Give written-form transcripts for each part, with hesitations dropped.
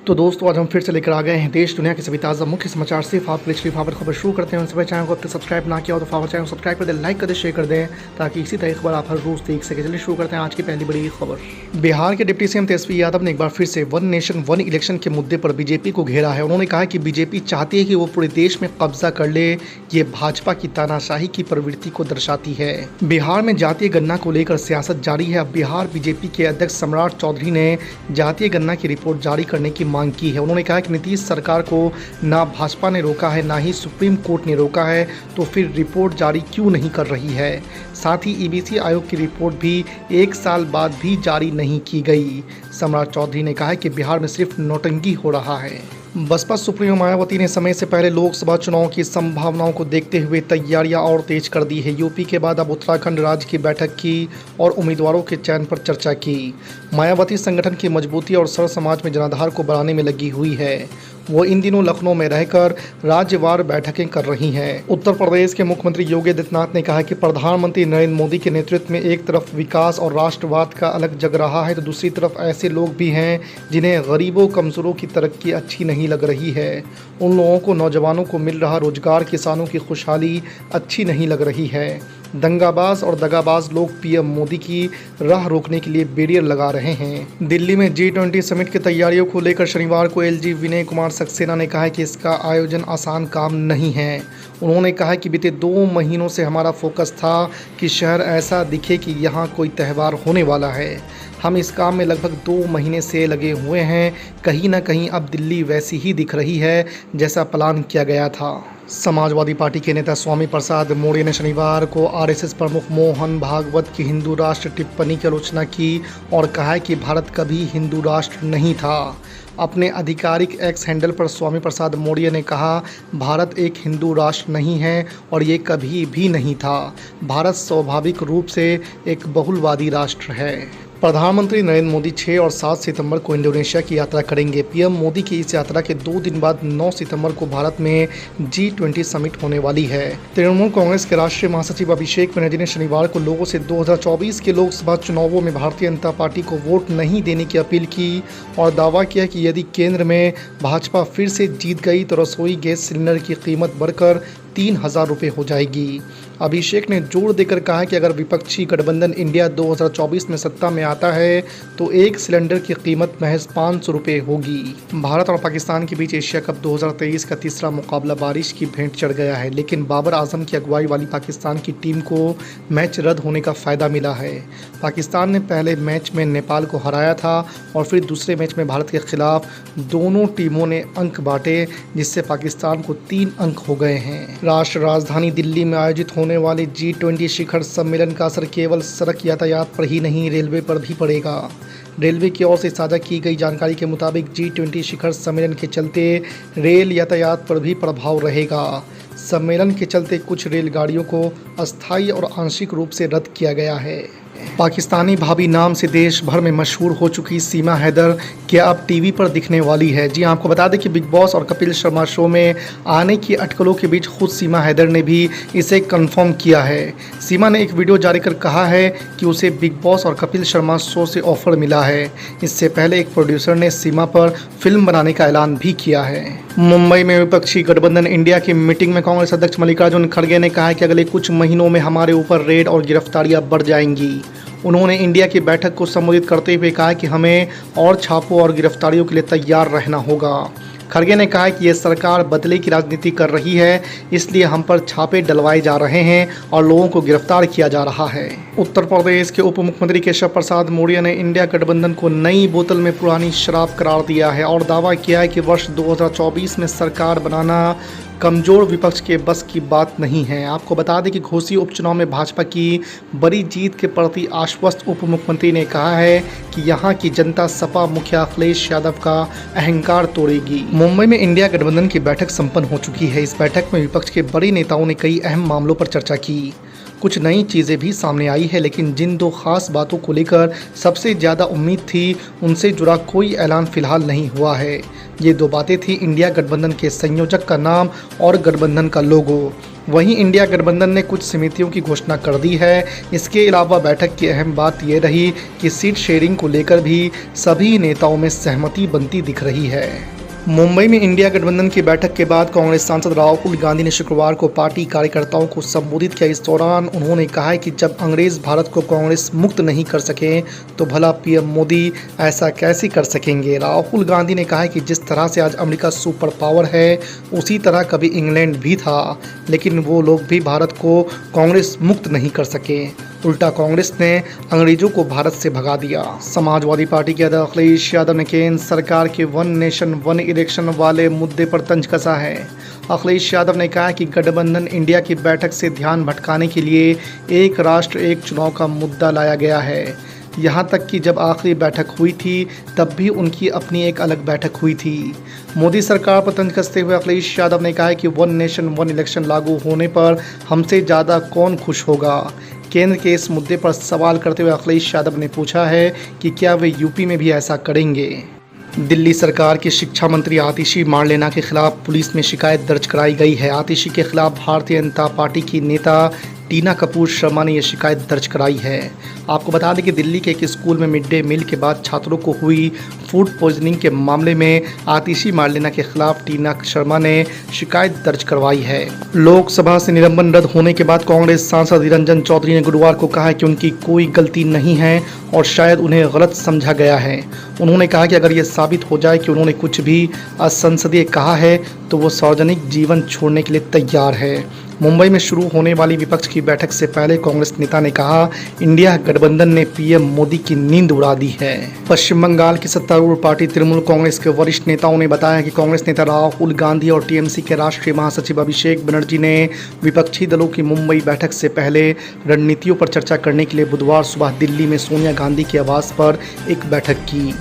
तो दोस्तों आज हम फिर से लेकर आ गए हैं देश दुनिया के सभी ताज़ा मुख्य समाचार। सिर्फ आपके लिए फावर खबर शुरू करते हैं। सभी चैनल को अब तक सब्सक्राइब ना किया हो तो फावर चैनल सब्सक्राइब कर दें, लाइक कर दें, शेयर कर दें ताकि इसी तरह खबर आप हर रोज देख सकें। चलिए शुरू करते हैं आज की पहली बड़ी खबर। बिहार के डिप्टी सीएम तेजस्वी यादव ने एक बार फिर से वन नेशन वन इलेक्शन के मुद्दे पर बीजेपी को घेरा है। उन्होंने कहा कि बीजेपी चाहती है कि वो पूरे देश में कब्जा कर ले। ये भाजपा की तानाशाही की प्रवृत्ति को दर्शाती है। बिहार में जातीय गणना को लेकर सियासत जारी है। अब बिहार बीजेपी के अध्यक्ष सम्राट चौधरी ने जातीय गणना की रिपोर्ट जारी करने की मांग की है। उन्होंने कहा कि नीतीश सरकार को ना भाजपा ने रोका है, ना ही सुप्रीम कोर्ट ने रोका है, तो फिर रिपोर्ट जारी क्यों नहीं कर रही है। साथ ही ईबीसी आयोग की रिपोर्ट भी 1 साल बाद भी जारी नहीं की गई। सम्राट चौधरी ने कहा कि बिहार में सिर्फ नौटंकी हो रहा है। बसपा सुप्रीमो मायावती ने समय से पहले लोकसभा चुनाव की संभावनाओं को देखते हुए तैयारियां और तेज कर दी है। यूपी के बाद अब उत्तराखंड राज्य की बैठक की और उम्मीदवारों के चयन पर चर्चा की। मायावती संगठन की मजबूती और सर्व समाज में जनाधार को बढ़ाने में लगी हुई है। वो इन दिनों लखनऊ में रहकर राज्यवार बैठकें कर रही हैं। उत्तर प्रदेश के मुख्यमंत्री योगी आदित्यनाथ ने कहा कि प्रधानमंत्री नरेंद्र मोदी के नेतृत्व में एक तरफ विकास और राष्ट्रवाद का अलग जग रहा है, तो दूसरी तरफ ऐसे लोग भी हैं जिन्हें गरीबों कमजोरों की तरक्की अच्छी नहीं लग रही है। उन लोगों को, नौजवानों को मिल रहा रोजगार, किसानों की खुशहाली अच्छी नहीं लग रही है। दंगाबाज और दगाबाज लोग पीएम मोदी की राह रोकने के लिए बैरियर लगा रहे हैं। दिल्ली में G20 समिट की तैयारियों को लेकर शनिवार को एलजी विनय कुमार सक्सेना ने कहा कि इसका आयोजन आसान काम नहीं है। उन्होंने कहा कि बीते 2 महीनों से हमारा फोकस था कि शहर ऐसा दिखे कि यहाँ कोई त्यौहार होने वाला है। हम इस काम में लगभग 2 महीने से लगे हुए हैं। कहीं ना कहीं अब दिल्ली वैसी ही दिख रही है जैसा प्लान किया गया था। समाजवादी पार्टी के नेता स्वामी प्रसाद मौर्य ने शनिवार को आरएसएस प्रमुख मोहन भागवत की हिंदू राष्ट्र टिप्पणी की आलोचना की और कहा कि भारत कभी हिंदू राष्ट्र नहीं था। अपने आधिकारिक एक्स हैंडल पर स्वामी प्रसाद मौर्य ने कहा, भारत एक हिंदू राष्ट्र नहीं है और ये कभी भी नहीं था। भारत स्वाभाविक रूप से एक बहुलवादी राष्ट्र है। प्रधानमंत्री नरेंद्र मोदी 6 और 7 सितंबर को इंडोनेशिया की यात्रा करेंगे। पीएम मोदी की इस यात्रा के 2 दिन बाद 9 सितंबर को भारत में G20 समिट होने वाली है। तृणमूल कांग्रेस के राष्ट्रीय महासचिव अभिषेक बनर्जी ने शनिवार को लोगों से 2024 के लोकसभा चुनावों में भारतीय जनता पार्टी को वोट नहीं देने की अपील की और दावा किया कि यदि केंद्र में भाजपा फिर से जीत गई तो रसोई गैस सिलेंडर की कीमत बढ़कर 3000 रुपये हो जाएगी। अभिषेक ने जोर देकर कहा कि अगर विपक्षी गठबंधन इंडिया 2024 में सत्ता में आता है तो एक सिलेंडर की कीमत महज 500 रुपये होगी। भारत और पाकिस्तान के बीच एशिया कप 2023 का तीसरा मुकाबला बारिश की भेंट चढ़ गया है, लेकिन बाबर आजम की अगुवाई वाली पाकिस्तान की टीम को मैच रद्द होने का फ़ायदा मिला है। पाकिस्तान ने पहले मैच में नेपाल को हराया था और फिर दूसरे मैच में भारत के खिलाफ दोनों टीमों ने अंक बांटे, जिससे पाकिस्तान को 3 अंक हो गए हैं। राष्ट्र राजधानी दिल्ली में आयोजित होने वाले G20 शिखर सम्मेलन का असर केवल सड़क यातायात पर ही नहीं, रेलवे पर भी पड़ेगा। रेलवे की ओर से साझा की गई जानकारी के मुताबिक G20 शिखर सम्मेलन के चलते रेल यातायात पर भी प्रभाव रहेगा। सम्मेलन के चलते कुछ रेलगाड़ियों को अस्थायी और आंशिक रूप से रद्द किया गया है। पाकिस्तानी भाभी नाम से देश भर में मशहूर हो चुकी सीमा हैदर क्या अब टीवी पर दिखने वाली है। जी आपको बता दें कि बिग बॉस और कपिल शर्मा शो में आने की अटकलों के बीच खुद सीमा हैदर ने भी इसे कंफर्म किया है। सीमा ने एक वीडियो जारी कर कहा है कि उसे बिग बॉस और कपिल शर्मा शो से ऑफर मिला है। इससे पहले एक प्रोड्यूसर ने सीमा पर फिल्म बनाने का ऐलान भी किया है। मुंबई में विपक्षी गठबंधन इंडिया की मीटिंग में कांग्रेस अध्यक्ष मल्लिकार्जुन खड़गे ने कहा कि अगले कुछ महीनों में हमारे ऊपर रेड और गिरफ्तारियां बढ़ जाएंगी। उन्होंने इंडिया की बैठक को संबोधित करते हुए कहा कि हमें और छापों और गिरफ्तारियों के लिए तैयार रहना होगा। खड़गे ने कहा कि यह सरकार बदले की राजनीति कर रही है, इसलिए हम पर छापे डलवाए जा रहे हैं और लोगों को गिरफ्तार किया जा रहा है। उत्तर प्रदेश के उप मुख्यमंत्री केशव प्रसाद मौर्य ने इंडिया गठबंधन को नई बोतल में पुरानी शराब करार दिया है और दावा किया है कि वर्ष 2024 में सरकार बनाना कमजोर विपक्ष के बस की बात नहीं है। आपको बता दें कि घोसी उपचुनाव में भाजपा की बड़ी जीत के प्रति आश्वस्त उप मुख्यमंत्री ने कहा है कि यहां की जनता सपा मुखिया अखिलेश यादव का अहंकार तोड़ेगी। मुंबई में इंडिया गठबंधन की बैठक संपन्न हो चुकी है। इस बैठक में विपक्ष के बड़े नेताओं ने कई अहम मामलों पर चर्चा की। कुछ नई चीज़ें भी सामने आई है, लेकिन जिन 2 खास बातों को लेकर सबसे ज़्यादा उम्मीद थी उनसे जुड़ा कोई ऐलान फिलहाल नहीं हुआ है। ये 2 बातें थी इंडिया गठबंधन के संयोजक का नाम और गठबंधन का लोगो। वहीं इंडिया गठबंधन ने कुछ समितियों की घोषणा कर दी है। इसके अलावा बैठक की अहम बात यह रही कि सीट शेयरिंग को लेकर भी सभी नेताओं में सहमति बनती दिख रही है। मुंबई में इंडिया गठबंधन की बैठक के बाद कांग्रेस सांसद राहुल गांधी ने शुक्रवार को पार्टी कार्यकर्ताओं को संबोधित किया। इस दौरान उन्होंने कहा कि जब अंग्रेज भारत को कांग्रेस मुक्त नहीं कर सके तो भला पीएम मोदी ऐसा कैसे कर सकेंगे। राहुल गांधी ने कहा कि जिस तरह से आज अमेरिका सुपर पावर है उसी तरह कभी इंग्लैंड भी था, लेकिन वो लोग भी भारत को कांग्रेस मुक्त नहीं कर सके। उल्टा कांग्रेस ने अंग्रेजों को भारत से भगा दिया। समाजवादी पार्टी के अध्यक्ष अखिलेश यादव ने केंद्र सरकार के वन नेशन वन इलेक्शन वाले मुद्दे पर तंज कसा है। अखिलेश यादव ने कहा कि गठबंधन इंडिया की बैठक से ध्यान भटकाने के लिए एक राष्ट्र एक चुनाव का मुद्दा लाया गया है। यहाँ तक कि जब आखिरी बैठक हुई थी तब भी उनकी अपनी एक अलग बैठक हुई थी। मोदी सरकार पर तंज कसते हुए अखिलेश यादव ने कहा कि वन नेशन वन इलेक्शन लागू होने पर हमसे ज़्यादा कौन खुश होगा। केंद्र के इस मुद्दे पर सवाल करते हुए अखिलेश यादव ने पूछा है कि क्या वे यूपी में भी ऐसा करेंगे। दिल्ली सरकार की शिक्षा मंत्री आतिशी मारलेना के खिलाफ पुलिस में शिकायत दर्ज कराई गई है। आतिशी के खिलाफ भारतीय जनता पार्टी की नेता टीना कपूर शर्मा ने यह शिकायत दर्ज कराई है। आपको बता दें कि दिल्ली के एक स्कूल में मिड डे मील के बाद छात्रों को हुई फूड पॉइजनिंग के मामले में आतिशी मारलेना के खिलाफ टीना शर्मा ने शिकायत दर्ज करवाई है। लोकसभा से निलंबन रद्द होने के बाद कांग्रेस सांसद निरंजन चौधरी ने गुरुवार को कहा कि उनकी कोई गलती नहीं है और शायद उन्हें गलत समझा गया है। उन्होंने कहा कि अगर ये साबित हो जाए कि उन्होंने कुछ भी असंसदीय कहा है तो वो सार्वजनिक जीवन छोड़ने के लिए तैयार है। मुंबई में शुरू होने वाली विपक्ष की बैठक से पहले कांग्रेस नेता ने कहा, इंडिया गठबंधन ने पीएम मोदी की नींद उड़ा दी है। पश्चिम बंगाल की सत्तारूढ़ पार्टी तृणमूल कांग्रेस के वरिष्ठ नेताओं ने बताया कि कांग्रेस नेता राहुल गांधी और टीएमसी के राष्ट्रीय महासचिव अभिषेक बनर्जी ने विपक्षी दलों की मुंबई बैठक से पहले रणनीतियों पर चर्चा करने के लिए बुधवार सुबह दिल्ली में सोनिया गांधी के आवास पर एक बैठक की।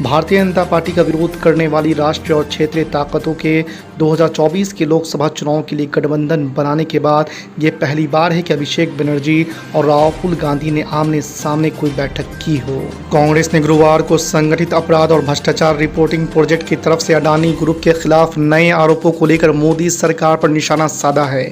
भारतीय जनता पार्टी का विरोध करने वाली राष्ट्रीय और क्षेत्रीय ताकतों के 2024 के लोकसभा चुनाव के लिए गठबंधन बनाने के बाद ये पहली बार है कि अभिषेक बनर्जी और राहुल गांधी ने आमने सामने कोई बैठक की हो। कांग्रेस ने गुरुवार को संगठित अपराध और भ्रष्टाचार रिपोर्टिंग प्रोजेक्ट की तरफ से अडानी ग्रुप के खिलाफ नए आरोपों को लेकर मोदी सरकार पर निशाना साधा है।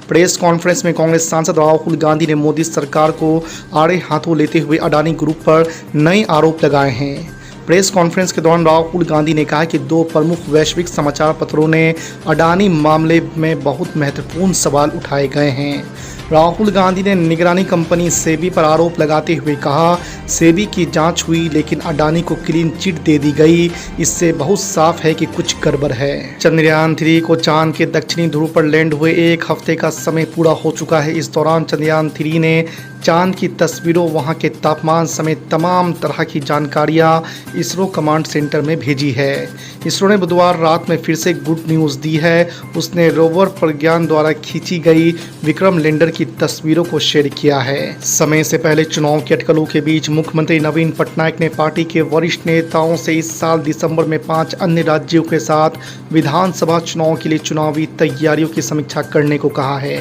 प्रेस कॉन्फ्रेंस में कांग्रेस सांसद राहुल गांधी ने मोदी सरकार को आड़े हाथों लेते हुए अडानी ग्रुप पर नए आरोप लगाए हैं। प्रेस कॉन्फ्रेंस के दौरान राहुल गांधी ने कहा कि दो प्रमुख वैश्विक समाचार पत्रों ने अडानी मामले में बहुत महत्वपूर्ण सवाल उठाए गए हैं। राहुल गांधी ने निगरानी कंपनी सेबी पर आरोप लगाते हुए कहा, सेबी की जांच हुई लेकिन अडानी को क्लीन चिट दे दी गई। इससे बहुत साफ है कि कुछ गड़बड़ है। चंद्रयान 3 को चांद के दक्षिणी ध्रुव पर लैंड हुए एक हफ्ते का समय पूरा हो चुका है। इस दौरान चंद्रयान 3 ने चांद की तस्वीरों, वहां के तापमान समेत तमाम तरह की जानकारियां इसरो कमांड सेंटर में भेजी है। इसरो ने बुधवार रात में फिर से गुड न्यूज़ दी है। उसने रोवर प्रज्ञान द्वारा खींची गई विक्रम लैंडर की तस्वीरों को शेयर किया है। समय से पहले चुनाव की अटकलों के बीच मुख्यमंत्री नवीन पटनायक ने पार्टी के वरिष्ठ नेताओं से इस साल दिसंबर में 5 अन्य राज्यों के साथ विधानसभा चुनाव के लिए चुनावी तैयारियों की समीक्षा करने को कहा है।